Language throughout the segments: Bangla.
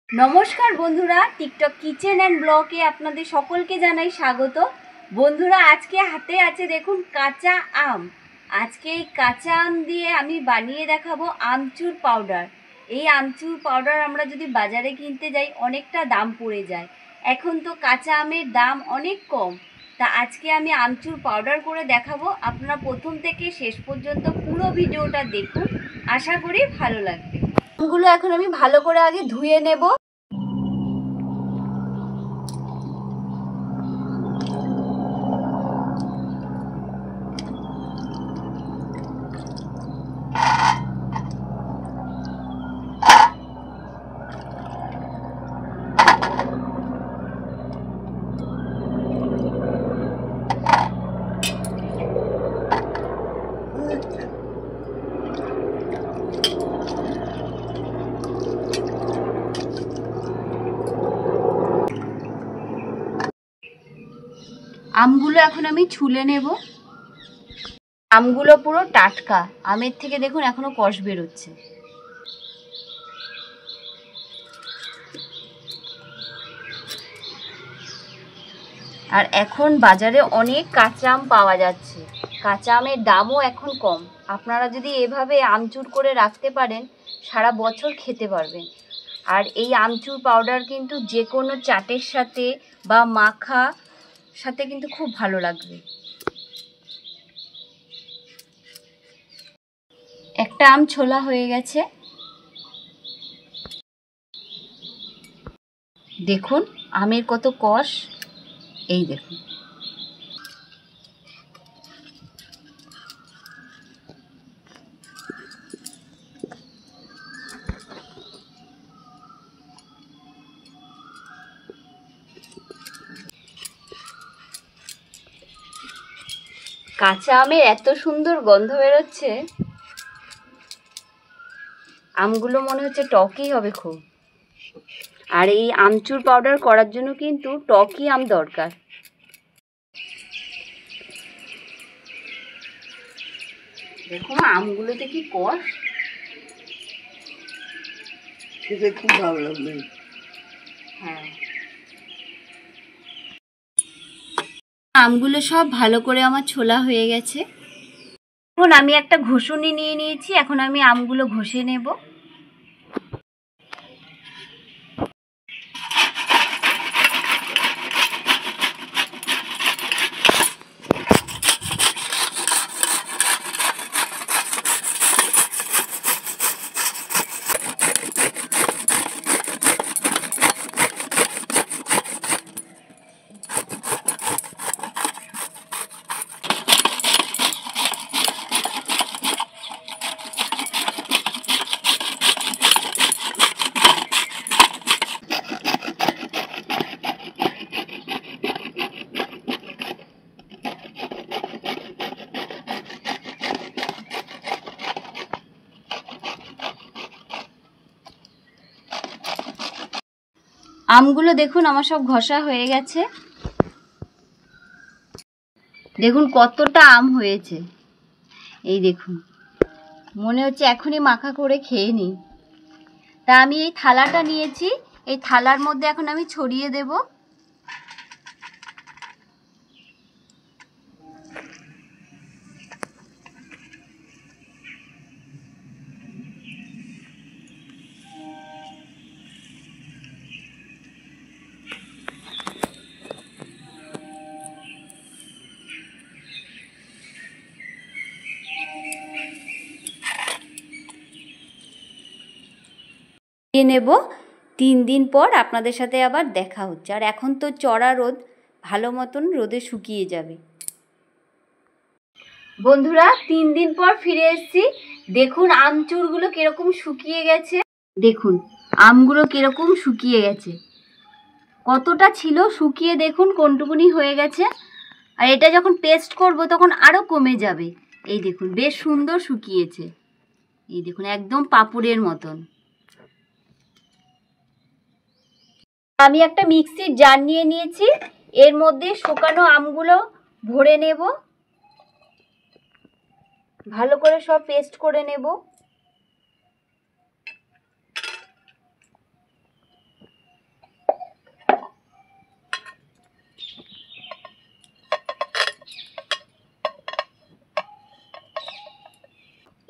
নমস্কার বন্ধুরা, টিকটক কিচেন অ্যান্ড ব্লগে আপনাদের সকলকে জানাই স্বাগত। বন্ধুরা, আজকে হাতে আছে দেখুন কাঁচা আম। আজকে এই কাঁচা আম দিয়ে আমি বানিয়ে দেখাবো আমচুর পাউডার। এই আমচুর পাউডার আমরা যদি বাজারে কিনতে যাই অনেকটা দাম পড়ে যায়। এখন তো কাঁচা আমের দাম অনেক কম, তা আজকে আমি আমচুর পাউডার করে দেখাবো। আপনারা প্রথম থেকে শেষ পর্যন্ত পুরো ভিডিওটা দেখুন, আশা করি ভালো লাগবে। আমগুলো এখন আমি ভালো করে আগে ধুয়ে নেব। আমগুলো এখন আমি ছুলে নেব। আমগুলো পুরো টাটকা, আমের থেকে দেখুন এখনো কষ বেরোচ্ছে। আর এখন বাজারে অনেক কাঁচা আম পাওয়া যাচ্ছে, কাঁচা আমের দামও এখন কম। আপনারা যদি এভাবে আমচুর করে রাখতে পারেন সারা বছর খেতে পারবেন। আর এই আমচুর পাউডার কিন্তু যে কোনো চাটের সাথে বা মাখা সাথে কিন্তু খুব ভালো লাগবে। একটা আম ছোলা হয়ে গেছে, দেখুন আমের কত কষ, এই দেখুন। কাঁচা আমের এত সুন্দর গন্ধ বেরোচ্ছে, আমগুলো মনে হচ্ছে টকই হবে খুব। আর এই আমচুর পাউডার করার জন্য কিন্তু টকই আম দরকার। দেখুন আমগুলোতে কি কষ, খেতে খুব ভালো লাগবে। হ্যাঁ, আমগুলো সব ভালো করে আমার ছোলা হয়ে গেছে। এখন আমি একটা ঘষুনি নিয়ে নিয়েছি, এখন আমি আমগুলো ঘষে নেব। আমগুলো দেখুন আমার সব ঘষা হয়ে গেছে। দেখুন কতটা আম হয়েছে, এই দেখুন। মনে হচ্ছে এখনই মাখা করে খেয়ে নিই। তা আমি এই থালাটা নিয়েছি, এই থালার মধ্যে এখন আমি ছড়িয়ে দেব। নেব 3 দিন পর আপনাদের সাথে আবার দেখা হচ্ছে। আর এখন তো চড়া রোদ, ভালো মতন রোদে শুকিয়ে যাবে। বন্ধুরা 3 দিন পর ফিরে এসেছি। দেখুন আমচুরগুলো কিরকম শুকিয়ে গেছে, দেখুন আমগুলো কিরকম শুকিয়ে গেছে। কতটা ছিল শুকিয়ে দেখুন কোনটুকুনি হয়ে গেছে। আর এটা যখন পেস্ট করব তখন আরও কমে যাবে। এই দেখুন বেশ সুন্দর শুকিয়েছে, এই দেখুন একদম পাঁপড়ের মতন। আমি একটা মিক্সির জার নিয়ে নিয়েছি, এর মধ্যে শুকানো আমগুলো ভরে নেব, ভালো করে সব পেস্ট করে নেব।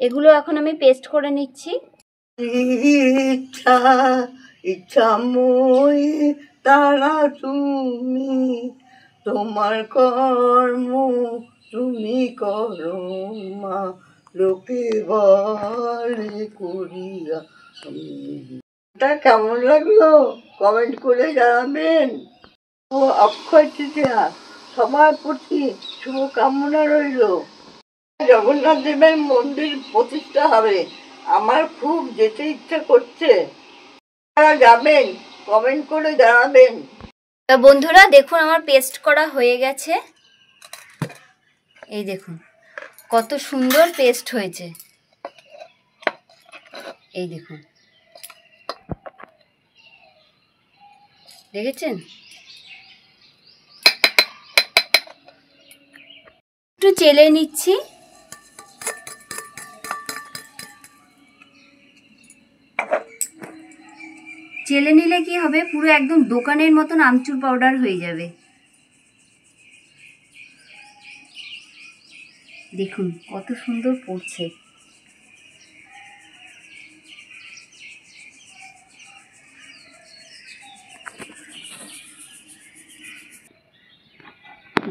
এগুলো এখন আমি পেস্ট করে নিচ্ছি। ইচ্ছা ইচ্ছাময়ী তারা তুমি, তোমার কর্ম তুমি করো মা, লোকে বলে করিয়া। তা কেমন লাগলো কমেন্ট করে জানাবেন। ও অক্ষয় তৃতীয়া সবার প্রতি শুভকামনা রইল। জগন্নাথ দেবের মন্দির প্রতিষ্ঠা হবে, আমার খুব যেতে ইচ্ছা করছে। আপনারা যাবেন, কমেন্ট করে জানাবেন। বন্ধুরা দেখুন আমার পেস্ট করা হয়ে গেছে। এই দেখুন কত সুন্দর পেস্ট হয়েছে। এই দেখুন, দেখেছেন? একটু চেলে নিচ্ছি। চেলে নিলে কি হবে, পুরো একদম দোকানের মতন আমচুর পাউডার হয়ে যাবে। দেখুন কত সুন্দর পড়ছে।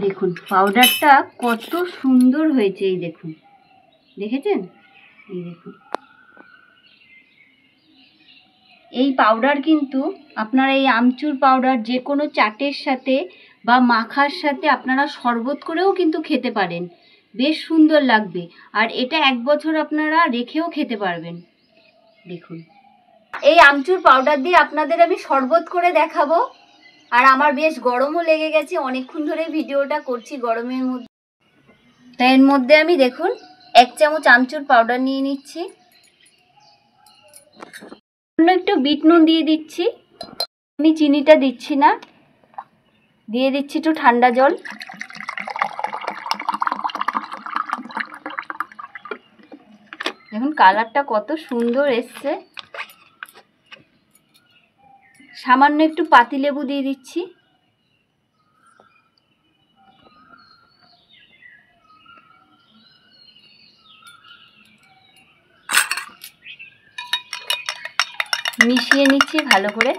দেখুন পাউডারটা কত সুন্দর হয়েছে। এই দেখুন, দেখেছেন? এই দেখুন, এই পাউডার কিন্তু আপনারা এই আমচুর পাউডার যে কোনো চাটের সাথে বা মাখার সাথে আপনারা শরবত করেও কিন্তু খেতে পারেন, বেশ সুন্দর লাগবে। আর এটা 1 বছর আপনারা রেখেও খেতে পারবেন। দেখুন এই আমচুর পাউডার দিয়ে আপনাদের আমি শরবত করে দেখাবো। আর আমার বেশ গরমও লেগে গেছে, অনেকক্ষণ ধরে ভিডিওটা করছি গরমের মধ্যে। তাই এর মধ্যে আমি দেখুন 1 চামচ আমচুর পাউডার নিয়ে নিচ্ছি। একটু বিট নুন দিয়ে দিচ্ছি। আমি চিনিটা দিচ্ছি না, দিয়ে দিচ্ছি একটু ঠান্ডা জল। দেখুন কালারটা কত সুন্দর এসছে। সামান্য একটু পাতিলেবু দিয়ে দিচ্ছি। মিশিয়ে নিচ্ছি ভালো করে।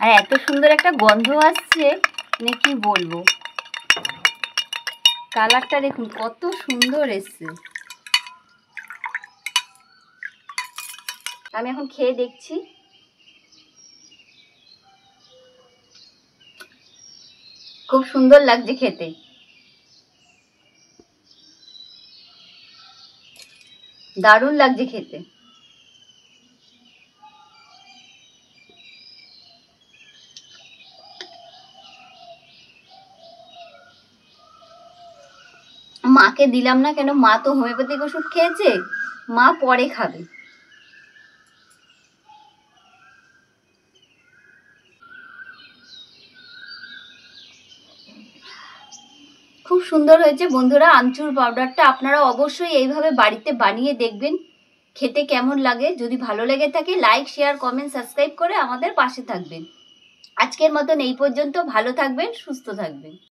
আর এত সুন্দর একটা গন্ধ আসছে, মানে কি বলবো। কালারটা দেখুন কত সুন্দর এসছে। আমি এখন খেয়ে দেখছি। খুব সুন্দর লাগছে খেতে। দারুণ লাগছে খেতে। মাকে দিলাম না কেন, মা তো হোমিওপ্যাথিক ওষুধ খেয়েছে, মা পরে খাবে। খুব সুন্দর হয়েছে বন্ধুরা আমচুর পাউডারটা। আপনারা অবশ্যই এইভাবে বাড়িতে বানিয়ে দেখবেন খেতে কেমন লাগে। যদি ভালো লেগে থাকে লাইক, শেয়ার, কমেন্ট, সাবস্ক্রাইব করে আমাদের পাশে থাকবেন। আজকের মতন এই পর্যন্ত। ভালো থাকবেন, সুস্থ থাকবেন।